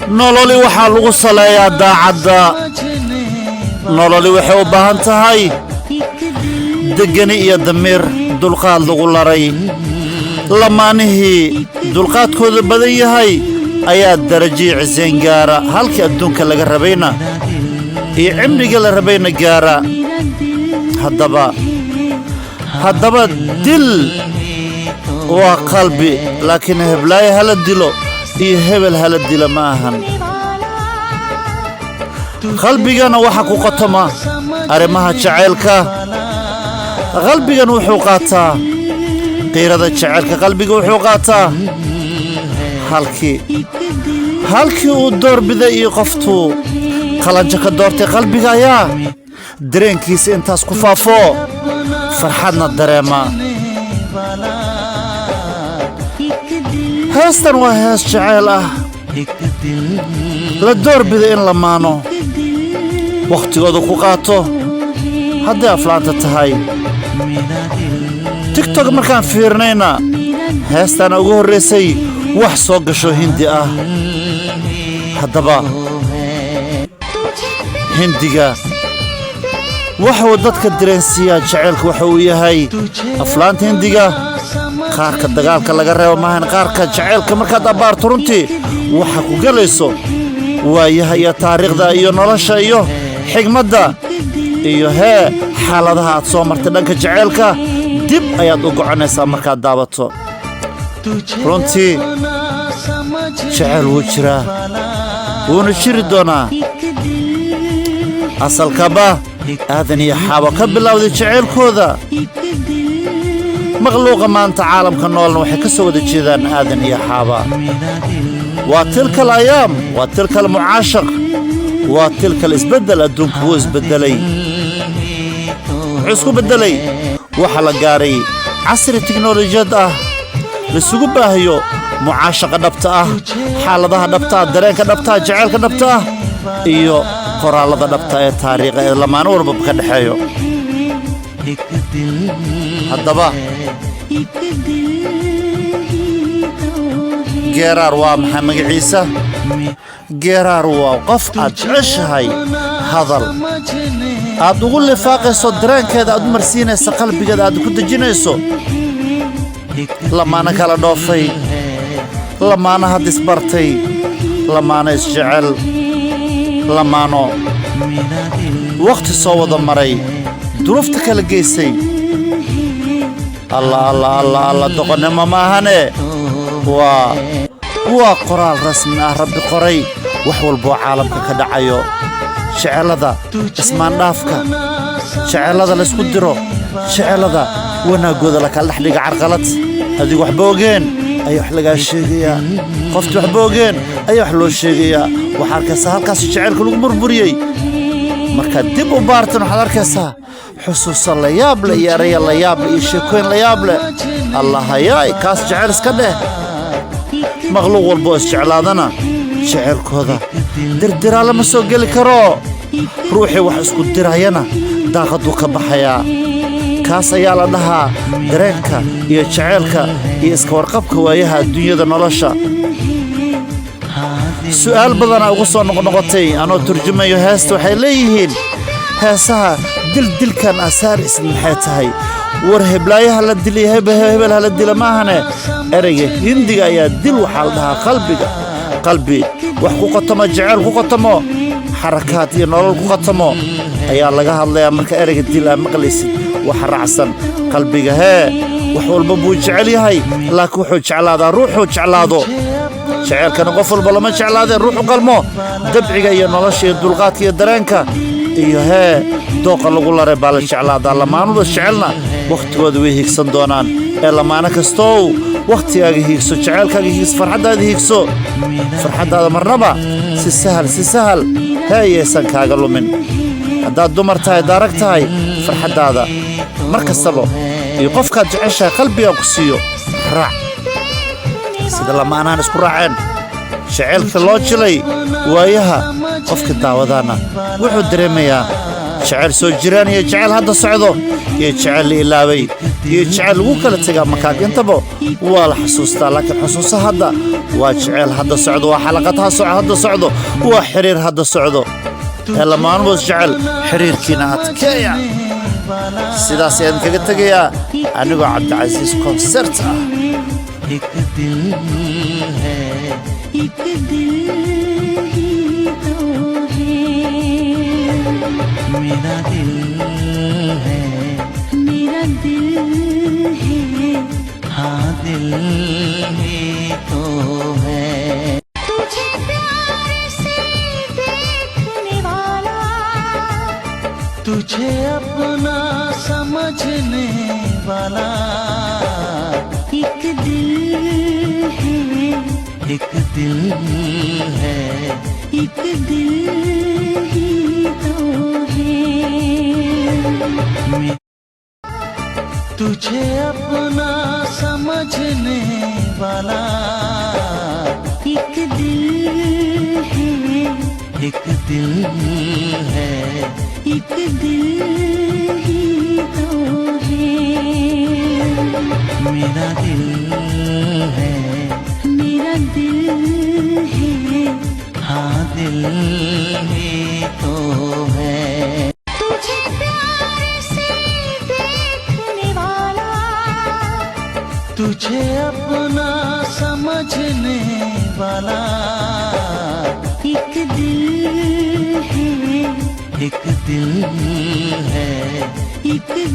nololi waxaa lagu saleeyaa daacadda. nololi waxay u baahan tahay degani iyo damiir dulqaad lagu laray. lamaanihii dulqaadkooda badan yahay ayaa darajii ciseen gaara, halkii adduunka laga rabayna iyo cimriga la rabayna gaara. haddaba dil waa qalbi, laakiin heblaayo hala dilo iyo hebel hala dilo ma ahan. qalbigana waxa ku qotoma arrimaha jacaylka. qalbigan wuxuu qaataa qiirada jacaylka. qalbiga wuxuu qaataa halkii uu doorbiday iyo qoftuu qalanjo ka doortay. qalbiga ayaa dareenkiisa intaas ku faafo farxadna dareema. heestan waa hees jacayl ah, la doorbiday in la maano, wakhtigooda ku qaato hadday aflaanta tahay. tiktok markaan fiirnayna heestaana ugu horraysay wax soo gasho hindi ah. haddaba hindiga waxuu dadka dareensiiyaa jacaylka waxa uu yahay. aflaanta hindiga qaarka dagaalka laga reebo maahan, qaarka jacaylka markaad abbaarto runtii waxa ku galayso waayaha iyo taariikhda iyo nolosha iyo xigmadda iyo xaaladaha aad soo martay dhanka jacaylka dib ayaad u goconaysaa markaad daabato. runtii jacayl wuu jiraa, wuuna jiri doonaa. asalkaba aadan iyo xaawo ka bilowday jacaylkooda. makhluuqa maanta caalamka noolna waxay ka soo wada jeedaan aadan iyo xaawa. waa tilka alayaam, waa tilka almucaashaq, waa tilka alisbeddel. adduunku wuu isbeddelay. wuxuu isku beddelay. waxa la gaaray casri tiknolojiyad ah, laisugu baahayo mucaashaqa dhabta ah, xaaladaha dhabta ah, dareenka dhabta ah, jacaylka dhabta ah iyo qoraallada dhabta ee taariikha ee lamaano walbaba ka dhexeeyo. haddaba geeraar waa maxay magaciisa? geeraar waa qof aad jeceshahay hadal aad ugu lifaaqayso, dareenkeeda aad u marsiinayso, qalbigeeda aad ku dejinayso. lamaana kala dhoofay, lamaana had isbartay, lamaana isjecel, lamaano wakhti soo wada maray, duruufta kala geysay. alla doqonnimo maahane, waa qoraal rasmi ah rabbi qoray wax walboo caalamka ka dhacayo. jecelada ismaandhaafka, jecelada laysku diro, jecelada wanaaggooda lakala dhexdhiga carqalad. adigu waxba ogeen ayaa wax lagaa sheegayaa, qofti waxba ogeen ayaa wax loo sheegayaa. waxaa arkaysaa halkaas jacaylka lagu burburiyey. markaad dib u baartan waxaad arkaysaa xusuuso la yaab leh iyo eraya la yaab leh iyo sheekooyin la yaab leh. allahayaay kaas jacayl iska dheh. makhluuq walboo isjeclaadana jacaylkooda dirdiraa lama soo geli karo. ruuxii wax isku dirayana daaqaduu ka baxayaa. kaas ayaa la dhahaa dareenka iyo jacaylka iyo iska warqabka waayaha adduunyada nolosha. su'aal badanaa ugu soo noqnoqotay anoo turjumayo heesta. waxay leeyihiin heesaha dilkan asaar isna maxay tahay? war heblaayaha la diliy hebel hala dila maahane. ereyga hindiga ayaa dil waxaa la dhahaa qalbi wax ku qotamo, jacayl ku qotamo, xarakaad iyo nolol ku qotamo ayaa laga hadlayaa. marka ereyga dil aa maqlaysid waxa raacsan qalbiga. wax walba buu jecel yahay, laakiin wuxuu jeclaadaa ruuxuu jeclaado. jacaylkana qof walba lama jeclaadeen ruuxu qalmo. dabciga iyo nolosha iyo dulqaadka iyo dareenka iyo dooqa lagu laray baa la jeclaadaa. lamaanuda jecelna wakhtigooda way hiigsan doonaan. ee lamaano kastow wakhtigaaga hiigso, jacaylkaaga hiigso, farxaddaada hiigso. farxaddaada marnaba si sahal yaysan kaaga lumin. haddaad dumar tahay, daarag tahay, farxaddaada mar kastaba iyo qofkaad jeceshahay qalbigaa ku siiyo raac. sida lamaanahan isku raaceen jacaylka loo jilay waayaha qofka daawadaana wuxuu dareemayaa jecel soo jiraan iyo jecel hadda socdo iyo jecel la ilaabay iyo jecel lagu kala tagaa makaagintaba waa la xasuustaa laakiin xusuusa hadda waa jecel hadda socdo waa xalaqadaha hadda socdo waa xiriir hadda socdo lamaan was jecel xiriirkiina adkeeya sidaas ayaan kaga tegayaa anigoo cabdicasiis concert ah एक दिल है एक दिल ही तो है मेरा दिल है मेरा दिल है हाँ दिल ही तो है तुझे प्यार से देखने वाला तुझे अपना समझने वाला एक दिल है एक दिल है एक दिल ही तो है तुझे अपना समझने वाला एक दिल है एक दिल है एक दिल ही तो है मेरा दिल है मेरा दिल है हाँ दिल ही तो है तुझे प्यार से देखने वाला तुझे अपना समझने वाला एक दिल है एक दिल है एक दिल